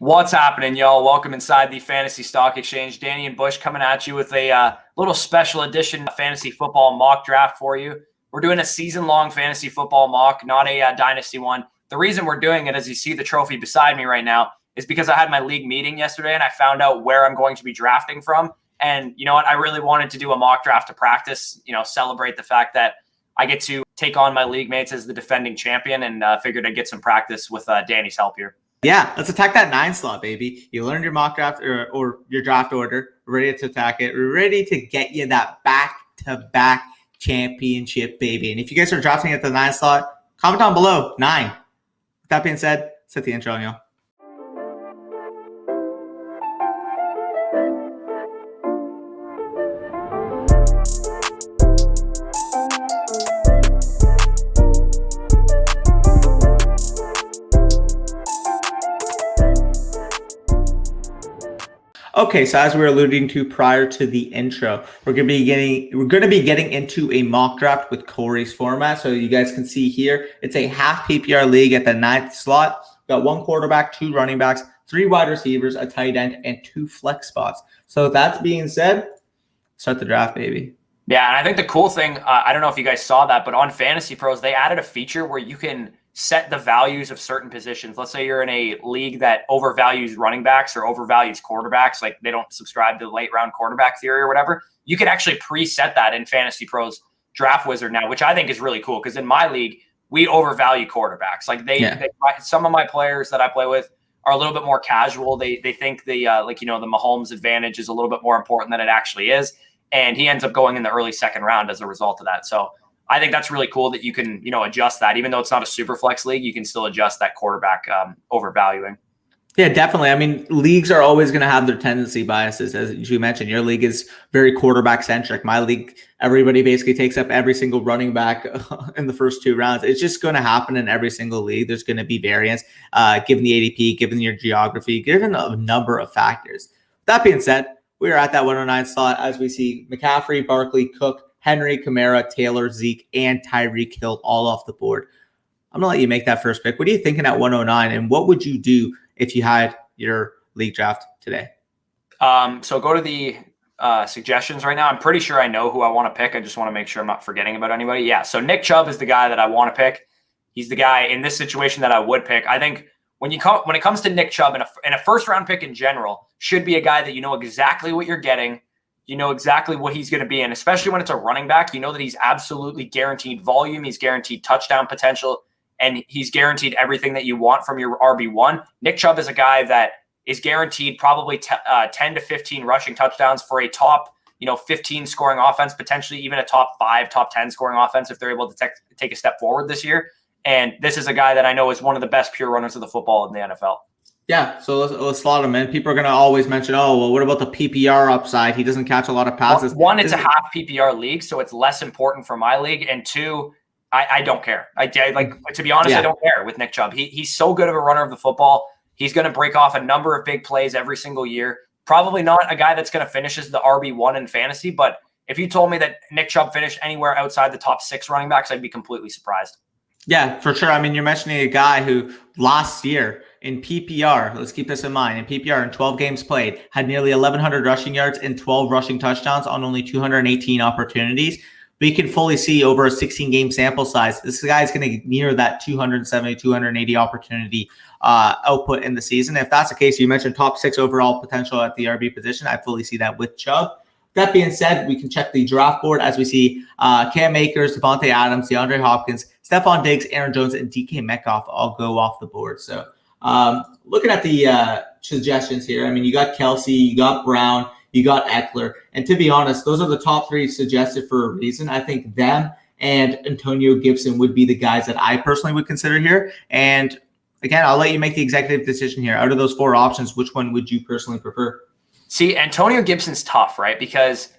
What's happening, y'all? Welcome inside the Fantasy Stock Exchange. Danny and Bush coming at you with a little special edition fantasy football mock draft for you. We're doing a season-long fantasy football mock, not a Dynasty one. The reason we're doing it, as you see the trophy beside me right now, is because I had my league meeting yesterday and I found out where I'm going to be drafting from. And you know what? I really wanted to do a mock draft to practice, celebrate the fact that I get to take on my league mates as the defending champion, and figured I'd get some practice with Danny's help here. Yeah, let's attack that 9 slot, baby. You learned your mock draft or your draft order. We're ready to attack it. We're ready to get you that back-to-back championship, baby. And if you guys are drafting at the 9 slot, comment down below, 9. With that being said, set the intro on, y'all. Okay, so as we were alluding to prior to the intro, we're gonna be getting into a mock draft with Corey's format. So you guys can see here, it's a half PPR league at the 9th slot. We've got 1 quarterback, 2 running backs, 3 wide receivers, a tight end, and 2 flex spots. So with that being said, start the draft, baby. Yeah, and I think the cool thing, I don't know if you guys saw that, but on Fantasy Pros, they added a feature where you can set the values of certain positions. Let's say you're in a league that overvalues running backs or overvalues quarterbacks, like they don't subscribe to the late round quarterback theory or whatever. You can actually preset that in Fantasy Pros Draft Wizard now, which I think is really cool because in my league, we overvalue quarterbacks. Like some of my players that I play with are a little bit more casual. They think the Mahomes advantage is a little bit more important than it actually is. And he ends up going in the early second round as a result of that. So I think that's really cool that you can, adjust that. Even though it's not a super flex league, you can still adjust that quarterback overvaluing. Yeah, definitely. I mean, leagues are always going to have their tendency biases. As you mentioned, your league is very quarterback centric. My league, everybody basically takes up every single running back in the first 2 rounds. It's just going to happen in every single league. There's going to be variance given the ADP, given your geography, given a number of factors. That being said, we are at that 109 slot as we see McCaffrey, Barkley, Cook, Henry, Kamara, Taylor, Zeke, and Tyreek Hill all off the board. I'm going to let you make that first pick. What are you thinking at 109, and what would you do if you had your league draft today? So go to the suggestions right now. I'm pretty sure I know who I want to pick. I just want to make sure I'm not forgetting about anybody. Yeah, so Nick Chubb is the guy that I want to pick. He's the guy in this situation that I would pick. I think when it comes to Nick Chubb, and a first-round pick in general, should be a guy that you know exactly what you're getting. You know exactly what he's going to be in, especially when it's a running back. You know that he's absolutely guaranteed volume. He's guaranteed touchdown potential, and he's guaranteed everything that you want from your RB1. Nick Chubb is a guy that is guaranteed probably 10 to 15 rushing touchdowns for a top 15 scoring offense, potentially even a top 5, top 10 scoring offense if they're able to take a step forward this year. And this is a guy that I know is one of the best pure runners of the football in the NFL. Yeah, so let's slot him in. People are going to always mention, what about the PPR upside? He doesn't catch a lot of passes. One, it's a half PPR league, so it's less important for my league. And 2, I don't care. To be honest, I don't care with Nick Chubb. He's so good of a runner of the football. He's going to break off a number of big plays every single year. Probably not a guy that's going to finish as the RB1 in fantasy, but if you told me that Nick Chubb finished anywhere outside the top 6 running backs, I'd be completely surprised. Yeah, for sure. I mean, you're mentioning a guy who last year in PPR, let's keep this in mind, in PPR in 12 games played, had nearly 1,100 rushing yards and 12 rushing touchdowns on only 218 opportunities. We can fully see over a 16-game sample size, this guy is going to near that 270, 280 opportunity output in the season. If that's the case, you mentioned top 6 overall potential at the RB position. I fully see that with Chubb. That being said, we can check the draft board as we see Cam Akers, Devontae Adams, DeAndre Hopkins, Stephon Diggs, Aaron Jones, and DK Metcalf all go off the board. So looking at the suggestions here, I mean, you got Kelsey, you got Brown, you got Ekeler. And to be honest, those are the top 3 suggested for a reason. I think them and Antonio Gibson would be the guys that I personally would consider here. And again, I'll let you make the executive decision here. Out of those 4 options, which one would you personally prefer? See, Antonio Gibson's tough, right? Because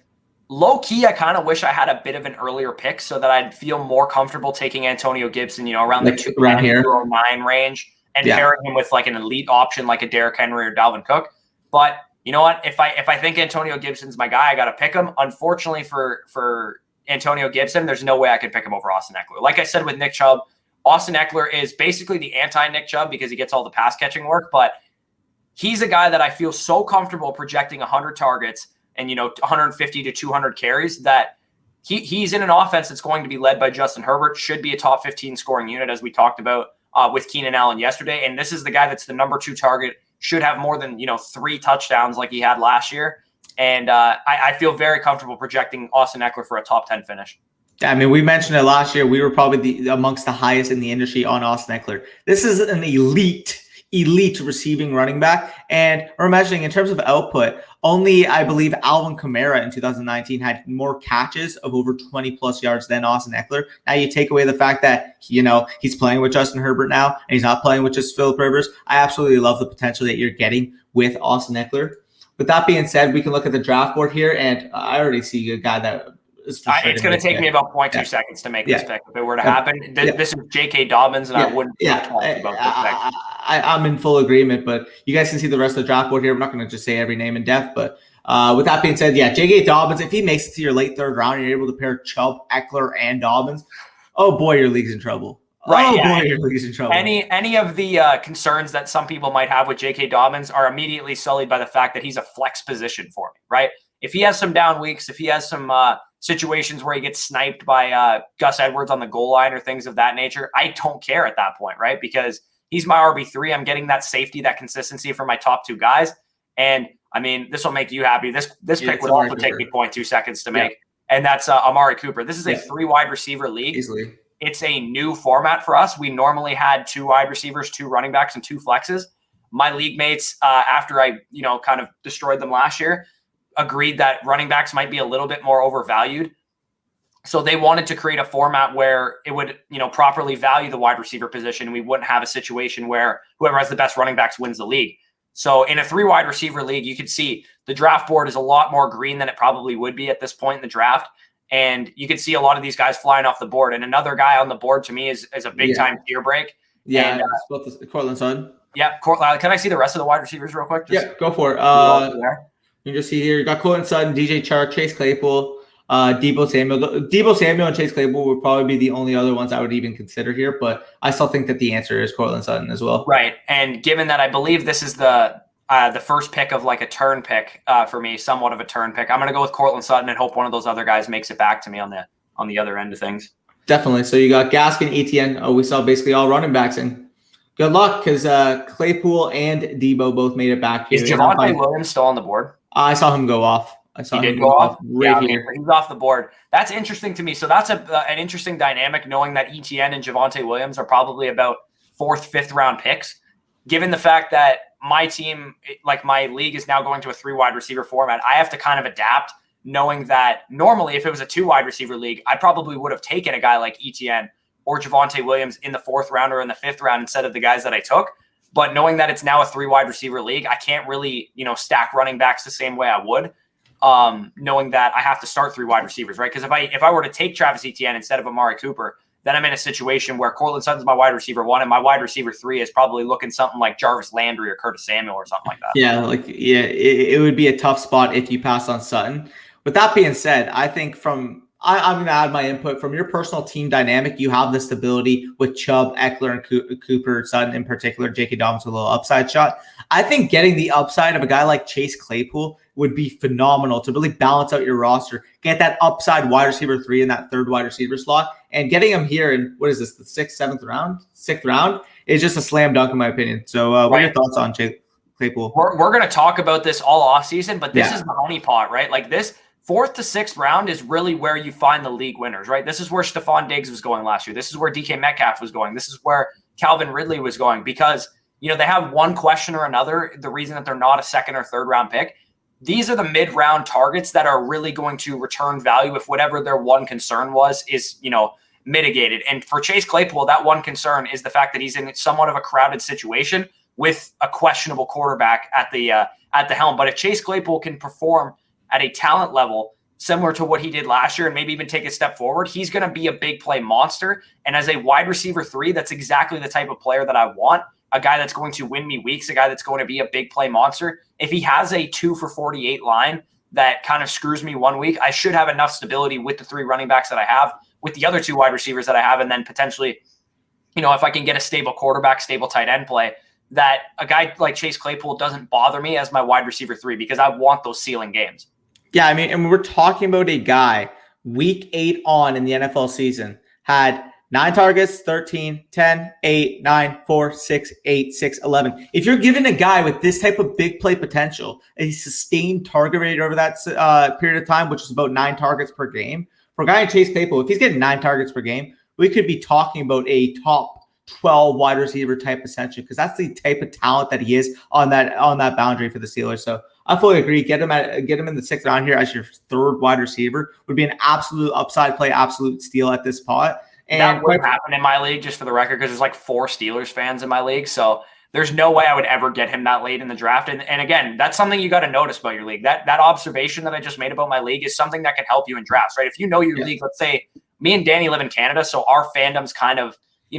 low-key, I kind of wish I had a bit of an earlier pick so that I'd feel more comfortable taking Antonio Gibson, around the 209 range and pairing him with like an elite option like a Derrick Henry or Dalvin Cook. But you know what? If I think Antonio Gibson's my guy, I got to pick him. Unfortunately for Antonio Gibson, there's no way I can pick him over Austin Ekeler. Like I said with Nick Chubb, Austin Ekeler is basically the anti-Nick Chubb because he gets all the pass catching work, but he's a guy that I feel so comfortable projecting 100 targets and, 150 to 200 carries that he's in an offense that's going to be led by Justin Herbert, should be a top 15 scoring unit, as we talked about with Keenan Allen yesterday. And this is the guy that's the number 2 target, should have more than, 3 touchdowns like he had last year. And I feel very comfortable projecting Austin Ekeler for a top 10 finish. I mean, we mentioned it last year. We were probably amongst the highest in the industry on Austin Ekeler. This is an elite receiving running back. And we're imagining in terms of output, only I believe Alvin Kamara in 2019 had more catches of over 20 plus yards than Austin Ekeler. Now you take away the fact that, he's playing with Justin Herbert now and he's not playing with just Philip Rivers. I absolutely love the potential that you're getting with Austin Ekeler. With that being said, we can look at the draft board here, and I already see a guy that is for sure it's going to take me about 0.2 seconds to make this pick. If it were to happen, this is J.K. Dobbins, and I wouldn't talk about this pick. I'm in full agreement, but you guys can see the rest of the draft board here. I'm not going to just say every name in depth, but with that being said, J.K. Dobbins, if he makes it to your late third round and you're able to pair Chubb, Ekeler, and Dobbins, oh boy, your league's in trouble. Right, boy, your league's in trouble. Any of the concerns that some people might have with J.K. Dobbins are immediately sullied by the fact that he's a flex position for me, right? If he has some down weeks, if he has some situations where he gets sniped by Gus Edwards on the goal line or things of that nature, I don't care at that point, right? Because he's my RB3. I'm getting that safety, that consistency from my top 2 guys. And, I mean, this will make you happy. This pick would also take me 0.2 seconds to make, and that's Amari Cooper. This is a 3 wide receiver league. Easily. It's a new format for us. We normally had 2 wide receivers, 2 running backs, and 2 flexes. My league mates, after I, kind of destroyed them last year, agreed that running backs might be a little bit more overvalued. So they wanted to create a format where it would, properly value the wide receiver position. We wouldn't have a situation where whoever has the best running backs wins the league. So in a 3 wide receiver league, you can see the draft board is a lot more green than it probably would be at this point in the draft. And you can see a lot of these guys flying off the board. And another guy on the board to me is a big time tier break. Yeah, and, Cortland Sutton. Yeah, can I see the rest of the wide receivers real quick? Go for it. You can just see here, you got Cortland Sutton, DJ Chark, Chase Claypool, Deebo Samuel. Deebo Samuel and Chase Claypool would probably be the only other ones I would even consider here, but I still think that the answer is Cortland Sutton as well. Right, and given that I believe this is the first pick of like a turn pick for me, somewhat of a turn pick, I'm going to go with Cortland Sutton and hope one of those other guys makes it back to me on the other end of things. Definitely. So you got Gaskin, Etienne. We saw basically all running backs in. Good luck, because Claypool and Deebo both made it back here. Is Javonte Williams still on the board? I saw him go off. He did go off here. He's off the board. That's interesting to me. So that's an interesting dynamic, knowing that Etienne and Javonte Williams are probably about 4th, 5th round picks. Given the fact that my team, like my league, is now going to a 3 wide receiver format, I have to kind of adapt, knowing that normally if it was a 2 wide receiver league, I probably would have taken a guy like Etienne or Javonte Williams in the 4th round or in the 5th round instead of the guys that I took. But knowing that it's now a 3 wide receiver league, I can't really, stack running backs the same way I would, knowing that I have to start 3 wide receivers, right? Because if I were to take Travis Etienne instead of Amari Cooper, then I'm in a situation where Cortland Sutton's my wide receiver 1 and my wide receiver 3 is probably looking something like Jarvis Landry or Curtis Samuel or something like that. It would be a tough spot if you pass on Sutton. With that being said, I think I'm going to add my input. From your personal team dynamic, you have the stability with Chubb, Ekeler, and Cooper, Sutton in particular, J.K. Dobbins with a little upside shot. I think getting the upside of a guy like Chase Claypool would be phenomenal to really balance out your roster, get that upside wide receiver 3 in that 3rd wide receiver slot, and getting him here in, what is this, the 6th round is just a slam dunk in my opinion. So what are your thoughts on Chase Claypool? We're going to talk about this all offseason, but this is the honey pot, right? Like this 4th to 6th round is really where you find the league winners, right? This is where Stephon Diggs was going last year. This is where DK Metcalf was going. This is where Calvin Ridley was going, because, they have one question or another, the reason that they're not a 2nd or 3rd round pick. These are the mid-round targets that are really going to return value if whatever their one concern was is, mitigated. And for Chase Claypool, that one concern is the fact that he's in somewhat of a crowded situation with a questionable quarterback at the helm. But if Chase Claypool can perform at a talent level similar to what he did last year and maybe even take a step forward, he's going to be a big play monster. And as a wide receiver 3, that's exactly the type of player that I want, a guy that's going to win me weeks, a guy that's going to be a big play monster. If he has a 2 for 48 line that kind of screws me one week, I should have enough stability with the 3 running backs that I have, with the other 2 wide receivers that I have, and then potentially, if I can get a stable quarterback, stable tight end play, that a guy like Chase Claypool doesn't bother me as my wide receiver 3 because I want those ceiling games. Yeah, I mean, and we're talking about a guy week 8 on in the NFL season had 9 targets, 13, 10, 8, 9, 4, 6, 8, 6, 11. If you're giving a guy with this type of big play potential a sustained target rate over that period of time, which is about 9 targets per game, for a guy like Chase Claypool, if he's getting 9 targets per game, we could be talking about a top 12 wide receiver type ascension because that's the type of talent that he is on that boundary for the Steelers. So I fully agree. Get him in the 6th round here as your 3rd wide receiver would be an absolute upside play, absolute steal at this spot. And that would happen in my league, just for the record, because there's like 4 Steelers fans in my league. So there's no way I would ever get him that late in the draft. And again, that's something you got to notice about your league. That observation that I just made about my league is something that can help you in drafts, right? If you know your league, let's say me and Danny live in Canada, so our fandom's kind of,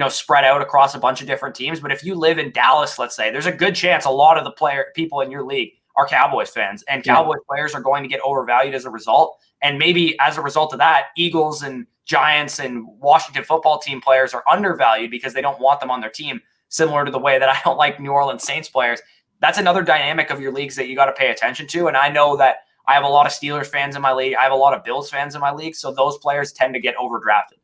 spread out across a bunch of different teams. But if you live in Dallas, let's say, there's a good chance a lot of the people in your league are Cowboys fans, and Cowboys players are going to get overvalued as a result. And maybe as a result of that, Eagles and Giants and Washington football team players are undervalued because they don't want them on their team, similar to the way that I don't like New Orleans Saints players. That's another dynamic of your leagues that you got to pay attention to. And I know that I have a lot of Steelers fans in my league. I have a lot of Bills fans in my league. So those players tend to get overdrafted.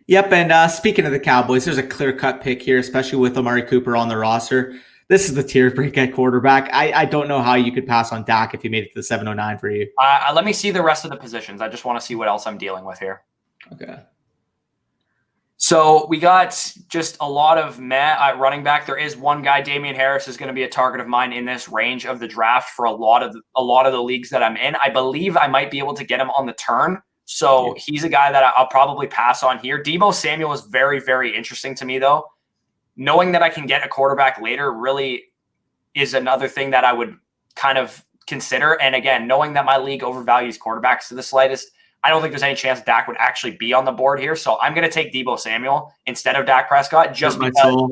Yep. And speaking of the Cowboys, there's a clear-cut pick here, especially with Amari Cooper on the roster. This is the tier break at quarterback. I don't know how you could pass on Dak if he made it to the 709 for you. Let me see the rest of the positions. I just want to see what else I'm dealing with here. Okay. So we got just a lot of meh at running back. There is one guy, Damian Harris, is going to be a target of mine in this range of the draft for a lot of the leagues that I'm in. I believe I might be able to get him on the turn. So he's a guy that I'll probably pass on here. Deebo Samuel is very, very interesting to me, though. Knowing that I can get a quarterback later really is another thing that I would kind of consider. And again, knowing that my league overvalues quarterbacks to the slightest, I don't think there's any chance Dak would actually be on the board here. So I'm going to take Deebo Samuel instead of Dak Prescott just because,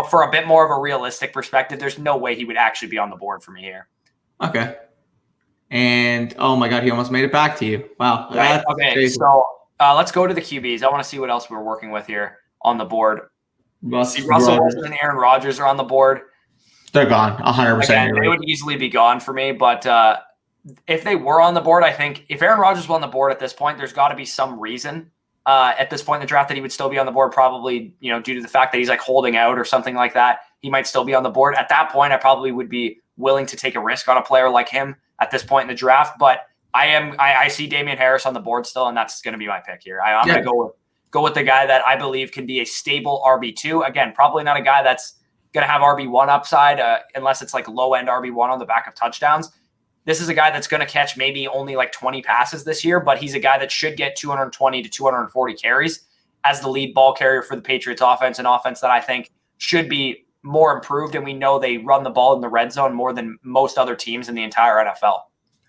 for a bit more of a realistic perspective, there's no way he would actually be on the board for me here. Okay. And, oh my God, he almost made it back to you. Wow. Right. Okay, crazy. So let's go to the QBs. I want to see what else we're working with here on the board. Russell Wilson and Aaron Rodgers are on the board. They're gone, 100%. Again, they would easily be gone for me, but if they were on the board, I think if Aaron Rodgers was on the board at this point, there's got to be some reason at this point in the draft that he would still be on the board, probably, due to the fact that he's like holding out or something like that. He might still be on the board. At that point, I probably would be willing to take a risk on a player like him at this point in the draft, but I see Damian Harris on the board still, and that's going to be my pick here. I'm going to go with the guy that I believe can be a stable RB2. Again, probably not a guy that's going to have RB1 upside unless it's like low-end RB1 on the back of touchdowns. This is a guy that's going to catch maybe only like 20 passes this year, but he's a guy that should get 220 to 240 carries as the lead ball carrier for the Patriots offense, an offense that I think should be more improved. And we know they run the ball in the red zone more than most other teams in the entire NFL.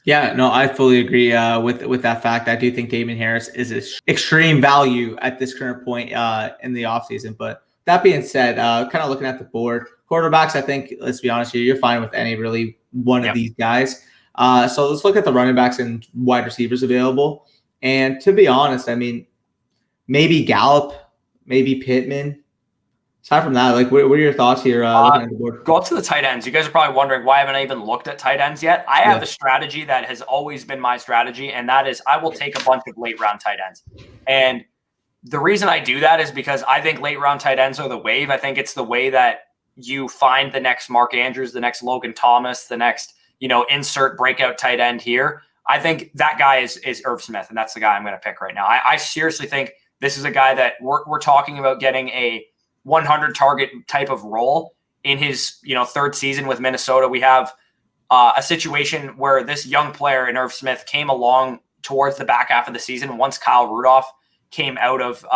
Yeah, no, I fully agree with that fact. I do think Damian Harris is extreme value at this current point in the offseason. But that being said, kind of looking at the board, quarterbacks, I think, let's be honest here, you're fine with any really one of these guys. So let's look at the running backs and wide receivers available. And to be honest, I mean, maybe Gallup, maybe Pittman. Aside from that, like, what are your thoughts here looking at the board? Go up to the tight ends. You guys are probably wondering, why haven't I even looked at tight ends yet? I have a strategy that has always been my strategy, and that is I will take a bunch of late-round tight ends. And the reason I do that is because I think late-round tight ends are the wave. I think it's the way that you find the next Mark Andrews, the next Logan Thomas, the next, insert breakout tight end here. I think that guy is Irv Smith, and that's the guy I'm going to pick right now. I seriously think this is a guy that we're talking about getting a 100 target type of role in his, third season with Minnesota. We have a situation where this young player in Irv Smith came along towards the back half of the season once Kyle Rudolph came out of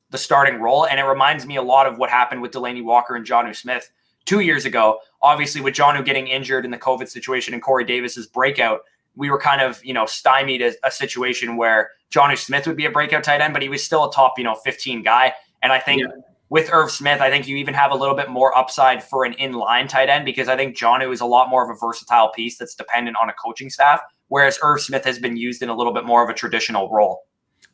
the starting role. And it reminds me a lot of what happened with Delaney Walker and Jonnu Smith 2 years ago. Obviously, with Jonnu getting injured in the COVID situation and Corey Davis's breakout, we were kind of, stymied a situation where Jonnu Smith would be a breakout tight end, but he was still a top, 15 guy. And I think with Irv Smith, I think you even have a little bit more upside for an inline tight end, because I think Jonnu is a lot more of a versatile piece that's dependent on a coaching staff, whereas Irv Smith has been used in a little bit more of a traditional role.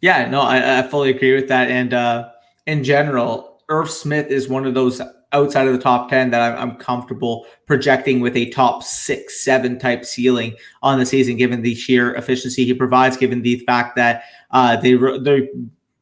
Yeah, no, I fully agree with that. And in general, Irv Smith is one of those outside of the top 10 that I'm comfortable projecting with a top 6, 7 type ceiling on the season, given the sheer efficiency he provides, given the fact that they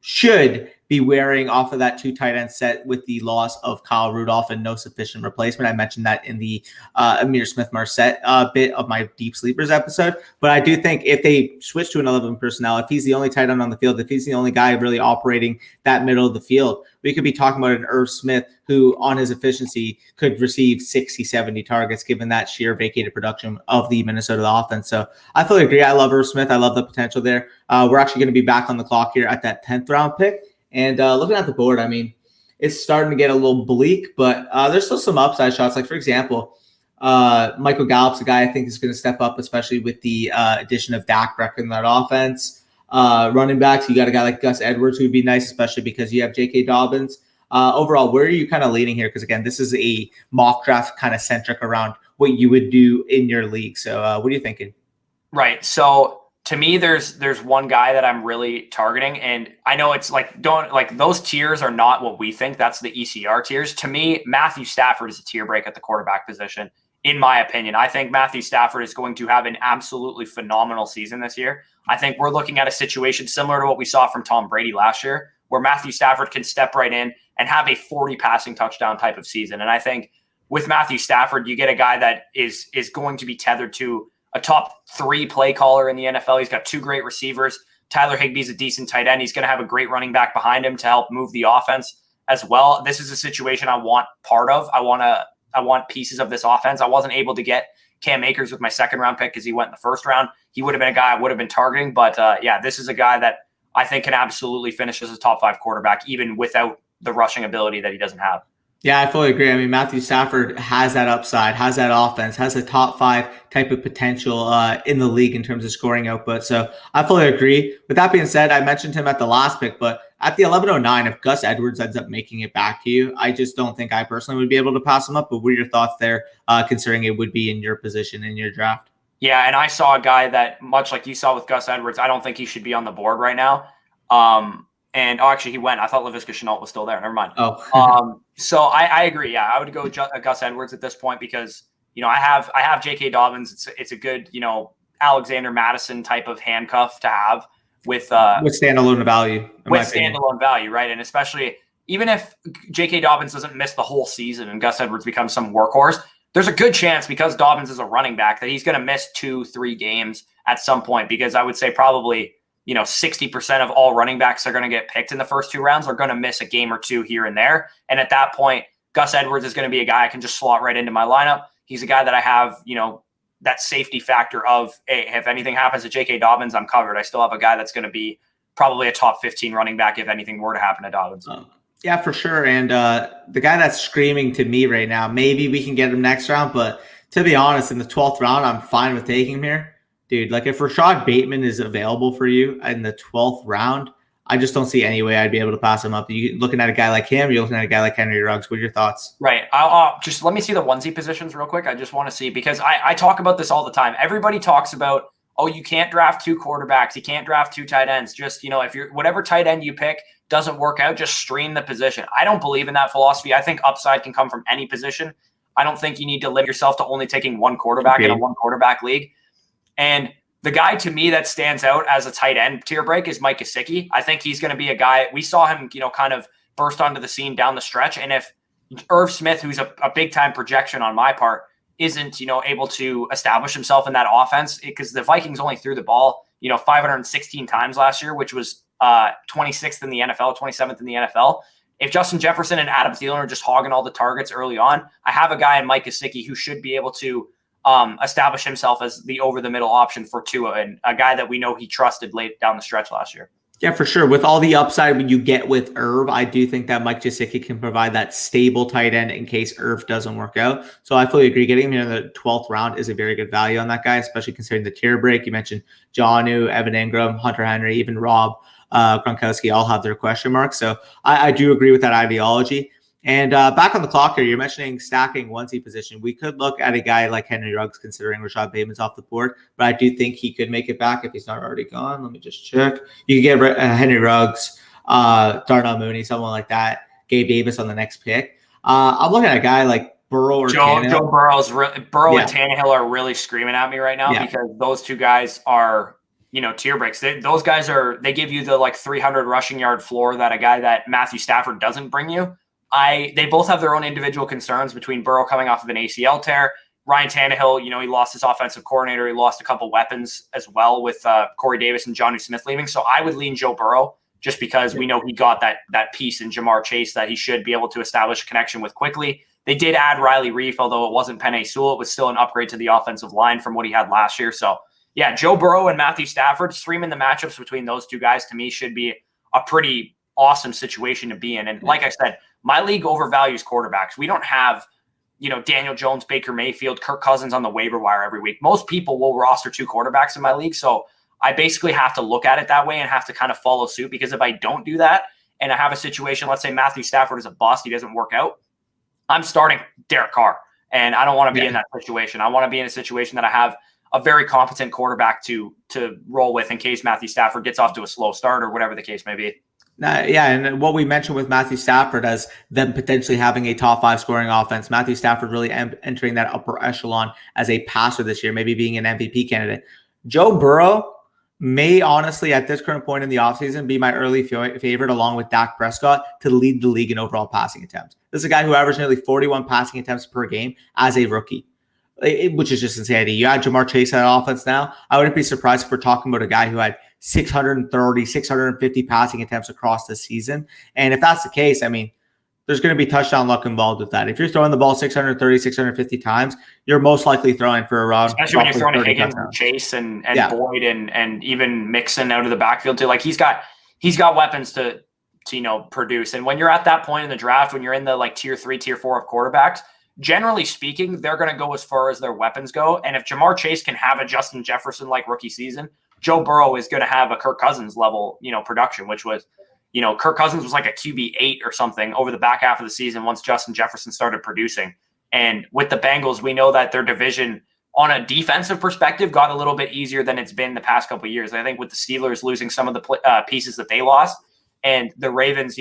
should be wearing off of that 2 tight end set with the loss of Kyle Rudolph and no sufficient replacement. I mentioned that in the Amir Smith-Marset bit of my Deep Sleepers episode. But I do think if they switch to an 11 personnel, if he's the only tight end on the field, if he's the only guy really operating that middle of the field, we could be talking about an Irv Smith who on his efficiency could receive 60, 70 targets given that sheer vacated production of the Minnesota offense. So I fully agree. I love Irv Smith. I love the potential there. We're actually going to be back on the clock here at that 10th round pick. And looking at the board, I mean, it's starting to get a little bleak, but there's still some upside shots. Like, for example, Michael Gallup's a guy I think is going to step up, especially with the addition of Dak Prescott in that offense. Running backs, you got a guy like Gus Edwards who would be nice, especially because you have J.K. Dobbins. Overall, where are you kind of leaning here? Because, again, this is a mock draft kind of centric around what you would do in your league. So what are you thinking? Right. So to me, there's one guy that I'm really targeting, and I know it's like those tiers are not what we think. That's the ECR tiers. To me, Matthew Stafford is a tier break at the quarterback position, in my opinion. I think Matthew Stafford is going to have an absolutely phenomenal season this year. I think we're looking at a situation similar to what we saw from Tom Brady last year, where Matthew Stafford can step right in and have a 40 passing touchdown type of season. And I think with Matthew Stafford, you get a guy that is going to be tethered to a top 3 play caller in the NFL. He's got 2 great receivers. Tyler Higbee's a decent tight end. He's going to have a great running back behind him to help move the offense as well. This is a situation I want part of. I want pieces of this offense. I wasn't able to get Cam Akers with my 2nd round pick because he went in the 1st round. He would have been a guy I would have been targeting. But this is a guy that I think can absolutely finish as a top 5 quarterback, even without the rushing ability that he doesn't have. Yeah, I fully agree. I mean, Matthew Stafford has that upside, has that offense, has a top 5 type of potential in the league in terms of scoring output. So I fully agree. With that being said, I mentioned him at the last pick, but at the 11:09, if Gus Edwards ends up making it back to you, I just don't think I personally would be able to pass him up. But what are your thoughts there, considering it would be in your position in your draft? Yeah, and I saw a guy that, much like you saw with Gus Edwards, I don't think he should be on the board right now. Actually, he went. I thought Laviska Shenault was still there. Never mind. So I agree. Yeah, I would go Gus Edwards at this point because I have J.K. Dobbins. It's a good Alexander Madison type of handcuff to have with standalone value. Standalone value, right? And especially even if J.K. Dobbins doesn't miss the whole season and Gus Edwards becomes some workhorse, there's a good chance because Dobbins is a running back that he's going to miss 2-3 games at some point. Because I would say probably 60% of all running backs are going to get picked in the first 2 rounds are going to miss a game or 2 here and there. And at that point, Gus Edwards is going to be a guy I can just slot right into my lineup. He's a guy that I have, that safety factor of, hey, if anything happens to J.K. Dobbins, I'm covered. I still have a guy that's going to be probably a top 15 running back if anything were to happen to Dobbins. Yeah, for sure. And the guy that's screaming to me right now, maybe we can get him next round. But to be honest, in the 12th round, I'm fine with taking him here. Dude, like if Rashad Bateman is available for you in the 12th round, I just don't see any way I'd be able to pass him up. You looking at a guy like him, you're looking at a guy like Henry Ruggs. What are your thoughts? Right. I'll just let me see the onesie positions real quick. I just want to see because I talk about this all the time. Everybody talks about, oh, you can't draft 2 quarterbacks. You can't draft 2 tight ends. Just, if you're whatever tight end you pick doesn't work out, just stream the position. I don't believe in that philosophy. I think upside can come from any position. I don't think you need to limit yourself to only taking 1 quarterback in a 1 quarterback league. And the guy to me that stands out as a tight end tier break is Mike Gesicki. I think he's going to be a guy. We saw him, kind of burst onto the scene down the stretch. And if Irv Smith, who's a big time projection on my part, isn't, able to establish himself in that offense, because the Vikings only threw the ball, 516 times last year, which was 26th in the NFL, 27th in the NFL. If Justin Jefferson and Adam Thielen are just hogging all the targets early on, I have a guy in Mike Gesicki who should be able to establish himself as the over-the-middle option for Tua, and a guy that we know he trusted late down the stretch last year. Yeah, for sure. With all the upside you get with Irv, I do think that Mike Gesicki can provide that stable tight end in case Irv doesn't work out. So I fully agree. Getting him in the 12th round is a very good value on that guy, especially considering the tier break. You mentioned Jonnu, Evan Ingram, Hunter Henry, even Rob Gronkowski all have their question marks. So I do agree with that ideology. And back on the clock here, you're mentioning stacking onesie position. We could look at a guy like Henry Ruggs, considering Rashad Bateman's off the board, but I do think he could make it back if he's not already gone. Let me just check. You could get Henry Ruggs, Darnell Mooney, someone like that, Gabe Davis on the next pick. I'm looking at a guy like Burrow or Joe Tannehill. Burrow's Burrow and Yeah. Tannehill are really screaming at me right now Yeah. because those two guys are, tier breaks. Those guys they give you the like 300 rushing yard floor that a guy that Matthew Stafford doesn't bring you. They both have their own individual concerns between Burrow coming off of an ACL tear. Ryan Tannehill, he lost his offensive coordinator. He lost a couple weapons as well with Corey Davis and Jonnu Smith leaving. So I would lean Joe Burrow just because we know he got that piece in Jamar Chase that he should be able to establish a connection with quickly. They did add Riley Reif, although it wasn't Penei Sewell. It was still an upgrade to the offensive line from what he had last year. So, yeah, Joe Burrow and Matthew Stafford, streaming the matchups between those two guys to me should be a pretty awesome situation to be in. And like I said, my league overvalues quarterbacks. We don't have, Daniel Jones, Baker Mayfield, Kirk Cousins on the waiver wire every week. Most people will roster 2 quarterbacks in my league. So I basically have to look at it that way and have to kind of follow suit, because if I don't do that and I have a situation, let's say Matthew Stafford is a bust, he doesn't work out, I'm starting Derek Carr, and I don't want to be in that situation. I want to be in a situation that I have a very competent quarterback to roll with in case Matthew Stafford gets off to a slow start or whatever the case may be. And what we mentioned with Matthew Stafford as them potentially having a top 5 scoring offense, Matthew Stafford really entering that upper echelon as a passer this year, maybe being an MVP candidate. Joe Burrow may honestly, at this current point in the offseason, be my early favorite along with Dak Prescott to lead the league in overall passing attempts. This is a guy who averaged nearly 41 passing attempts per game as a rookie, which is just insanity. You add Jamar Chase to that offense now, I wouldn't be surprised if we're talking about a guy who had 630, 650 passing attempts across the season. And if that's the case, I mean, there's going to be touchdown luck involved with that. If you're throwing the ball 630, 650 times, you're most likely throwing for around. Especially when you're throwing Higgins and Chase and Boyd and even Mixon out of the backfield too. Like he's got weapons to produce. And when you're at that point in the draft, when you're in the like tier 3, tier 4 of quarterbacks, generally speaking, they're going to go as far as their weapons go. And if Jamar Chase can have a Justin Jefferson like rookie season, Joe Burrow is going to have a Kirk Cousins level, production, which was, Kirk Cousins was like a QB8 or something over the back half of the season once Justin Jefferson started producing. And with the Bengals, we know that their division on a defensive perspective got a little bit easier than it's been the past couple of years. I think with the Steelers losing some of the pieces that they lost, and the Ravens,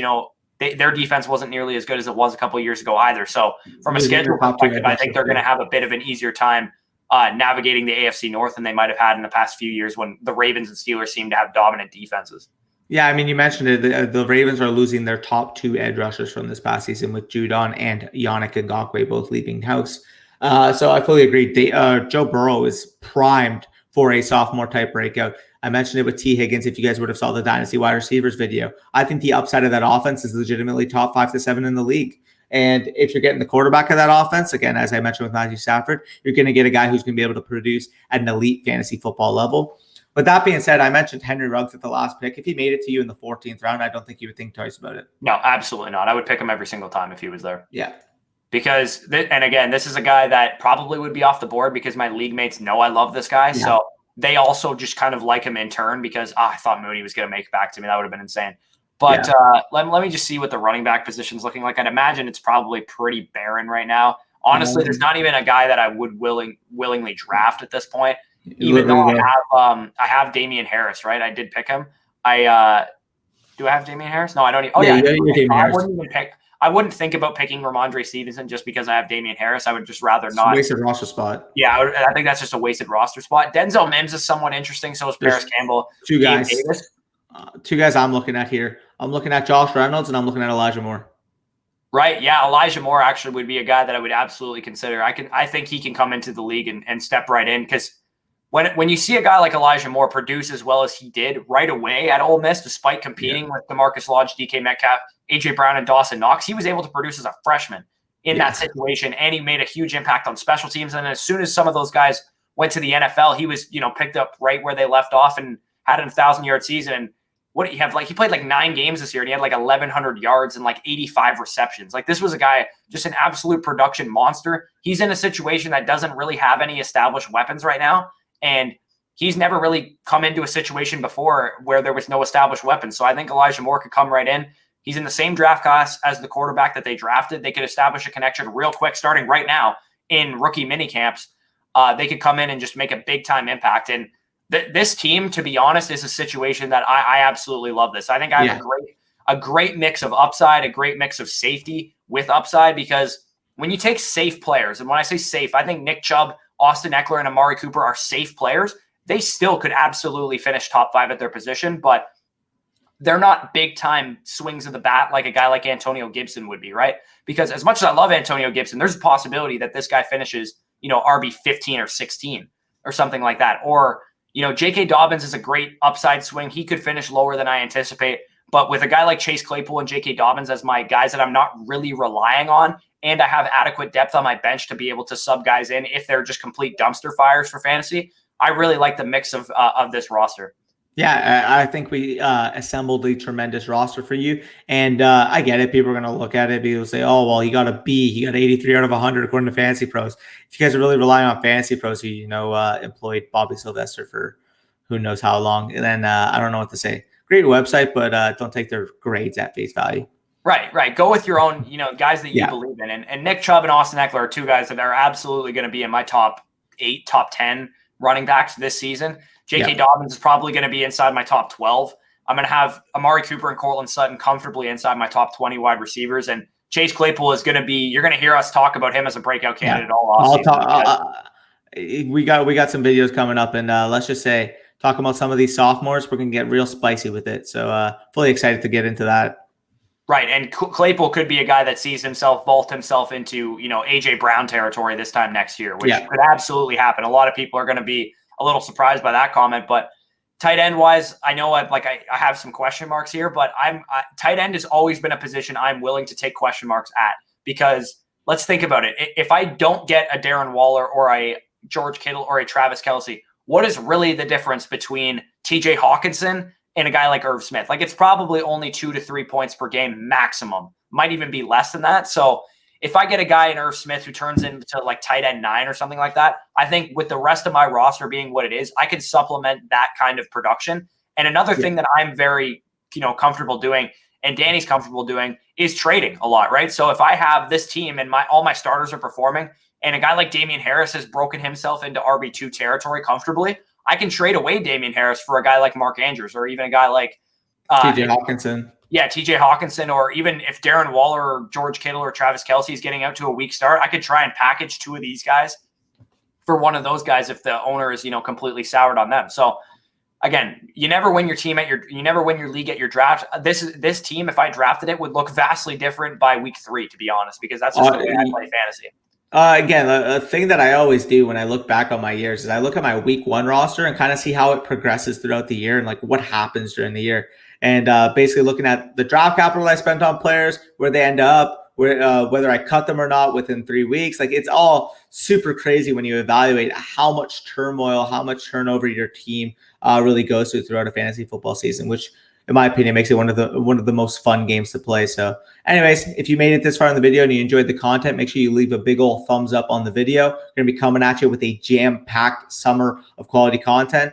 their defense wasn't nearly as good as it was a couple of years ago either. So from a schedule perspective, I think they're going to have a bit of an easier time navigating the AFC North than they might have had in the past few years when the Ravens and Steelers seem to have dominant defenses. Yeah, I mean, you mentioned it. The Ravens are losing their top 2 edge rushers from this past season with Judon and Yannick Ngakoue both leaving house. So I fully agree. Joe Burrow is primed for a sophomore type breakout. I mentioned it with T. Higgins. If you guys would have saw the Dynasty wide receivers video, I think the upside of that offense is legitimately top 5 to 7 in the league. And if you're getting the quarterback of that offense, again, as I mentioned with Matthew Stafford, you're going to get a guy who's going to be able to produce at an elite fantasy football level. But that being said, I mentioned Henry Ruggs at the last pick. If he made it to you in the 14th round, I don't think you would think twice about it. No, absolutely not. I would pick him every single time if he was there. Yeah. Because, and again, this is a guy that probably would be off the board because my league mates know I love this guy. Yeah. So they also just kind of like him in turn because I thought Mooney was going to make it back to me. That would have been insane. But let me just see what the running back position is looking like. I'd imagine it's probably pretty barren right now. Honestly, there's not even a guy that I would willingly draft at this point. Even though I have Damian Harris, right? I did pick him. Do I have Damian Harris? No, I don't. I wouldn't think about picking Ramondre Stevenson just because I have Damian Harris. I would just rather not. Wasted roster spot. Yeah, I think that's just a wasted roster spot. Denzel Mims is somewhat interesting. So is Paris Campbell. 2 guys. 2 guys I'm looking at here. I'm looking at Josh Reynolds and I'm looking at Elijah Moore. Right. Yeah. Elijah Moore actually would be a guy that I would absolutely consider. I think he can come into the league and step right in because when you see a guy like Elijah Moore produce as well as he did right away at Ole Miss, despite competing with DeMarcus Lodge, DK Metcalf, AJ Brown, and Dawson Knox, he was able to produce as a freshman in that situation, and he made a huge impact on special teams. And as soon as some of those guys went to the NFL, he was picked up right where they left off and had a 1,000-yard season. And what he have he played like 9 games this year, and he had like 1,100 yards and like 85 receptions. Like this was a guy, just an absolute production monster. He's in a situation that doesn't really have any established weapons right now. And he's never really come into a situation before where there was no established weapons. So I think Elijah Moore could come right in. He's in the same draft class as the quarterback that they drafted. They could establish a connection real quick starting right now in rookie mini camps. They could come in and just make a big-time impact. And this team, to be honest, is a situation that I absolutely love this. I think I have a great mix of upside, a great mix of safety with upside, because when you take safe players, and when I say safe, I think Nick Chubb, Austin Ekeler, and Amari Cooper are safe players. They still could absolutely finish top 5 at their position, but they're not big time swings of the bat like a guy like Antonio Gibson would be, right? Because as much as I love Antonio Gibson, there's a possibility that this guy finishes, RB 15 or 16 or something like that. Or, J.K. Dobbins is a great upside swing. He could finish lower than I anticipate. But with a guy like Chase Claypool and J.K. Dobbins as my guys that I'm not really relying on, and I have adequate depth on my bench to be able to sub guys in if they're just complete dumpster fires for fantasy, I really like the mix of this roster. Yeah, I think we assembled a tremendous roster for you. And I get it. People are going to look at it. People will say, oh, well, he got a B. He got 83 out of 100 according to Fantasy Pros. If you guys are really relying on Fantasy Pros, who, employed Bobby Sylvester for who knows how long. And then I don't know what to say. Great website, but don't take their grades at face value. Right. Go with your own, guys that you believe in. And Nick Chubb and Austin Ekeler are two guys that are absolutely going to be in my top 8, top 10 running backs this season. J.K. Dobbins is probably going to be inside my top 12. I'm going to have Amari Cooper and Courtland Sutton comfortably inside my top 20 wide receivers. And Chase Claypool is going to be – you're going to hear us talk about him as a breakout candidate all offseason. We got some videos coming up, and let's just say talking about some of these sophomores, we're going to get real spicy with it. So fully excited to get into that. Right, and Claypool could be a guy that sees himself vault himself into, A.J. Brown territory this time next year, which could absolutely happen. A lot of people are going to be a little surprised by that comment, but tight end wise, I know I have some question marks here, but tight end has always been a position I'm willing to take question marks at, because let's think about it. If I don't get a Darren Waller or a George Kittle or a Travis Kelce, what is really the difference between TJ Hawkinson and a guy like Irv Smith? Like, it's probably only 2 to 3 points per game maximum, might even be less than that. So if I get a guy in Irv Smith who turns into like tight end 9 or something like that, I think with the rest of my roster being what it is, I can supplement that kind of production. And another thing that I'm very, comfortable doing, and Danny's comfortable doing, is trading a lot, right? So if I have this team and all my starters are performing, and a guy like Damian Harris has broken himself into RB2 territory comfortably, I can trade away Damian Harris for a guy like Mark Andrews, or even a guy like TJ Hawkinson. Yeah, TJ Hawkinson, or even if Darren Waller or George Kittle or Travis Kelce is getting out to a weak start, I could try and package 2 of these guys for one of those guys if the owner is, completely soured on them. So again, you never win your league at your draft. This team, if I drafted it, would look vastly different by week 3, to be honest, because that's just the way I play fantasy. Again, a thing that I always do when I look back on my years is I look at my week 1 roster and kind of see how it progresses throughout the year and like what happens during the year. And basically looking at the draft capital I spent on players, where they end up, whether I cut them or not within 3 weeks. Like, it's all super crazy when you evaluate how much turmoil, how much turnover your team really goes through throughout a fantasy football season, which in my opinion makes it one of the most fun games to play. So anyways, if you made it this far in the video and you enjoyed the content, make sure you leave a big old thumbs up on the video. We're going to be coming at you with a jam-packed summer of quality content.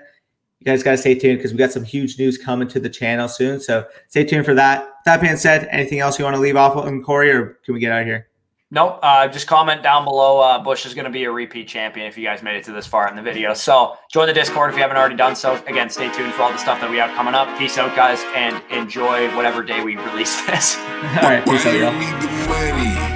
You guys got to stay tuned because we got some huge news coming to the channel soon. So stay tuned for that. That being said, anything else you want to leave off on, Corey, or can we get out of here? Nope. Just comment down below. Bush is going to be a repeat champion if you guys made it to this far in the video. So join the Discord if you haven't already done so. Again, stay tuned for all the stuff that we have coming up. Peace out, guys, and enjoy whatever day we release this. All right. Peace out, y'all.